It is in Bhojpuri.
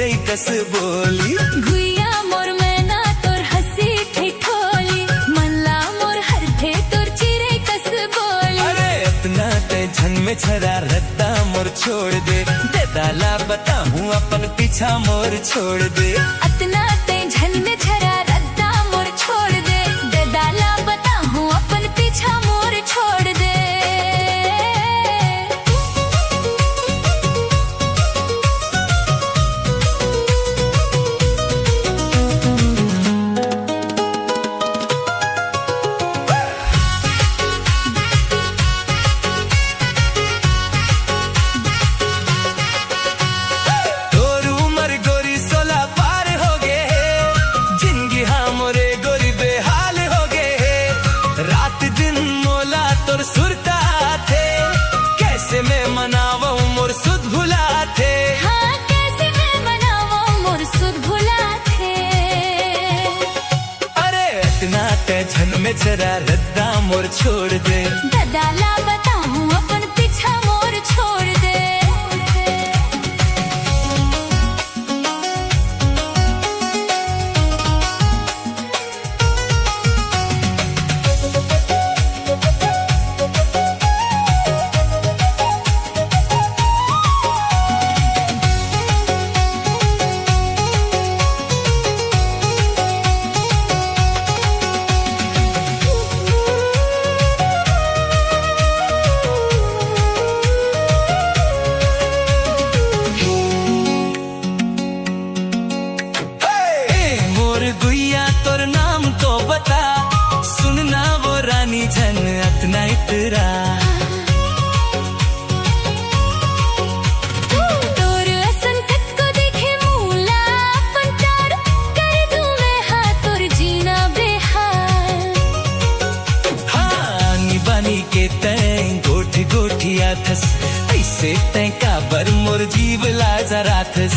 चिड़ै कस बोली। गुइया मोर मैना तोर हंसी ठिठोली, मनला मोर हरथे तोर चिड़ै कस बोली। अरे अपना ते झन में छरा रद्दा मोर छोड़ दे, दाला बताऊं अपन पीछा मोर छोड़ दे। अतना ते झन में छरा रद्दा मोर छोड़ दे, दाला बताऊं अपन पीछा मोर छोड़ दे। रात दिन मोला तोर सुरता थे, कैसे मैं मनावूं मोर सुध भुला थे। हाँ कैसे मैं मनावूं मोर सुध भुला थे। अरे इतना ते झन में जरा रद्दा मोर छोड़ दे, दाला बताऊं अपन पीछा मोर छोड़ दे। गुइया तोर नाम तो बता, सुनना वो रानी झन अतना इतरा। तोर असंकट को देखे मूला पंचार, कर दूं मैं हाँ तोर जीना बेहाल। हाँ निबानी के तैं गोठ गोठिया थस, ऐसे तैं का बर मोर जीव लाजरा थस।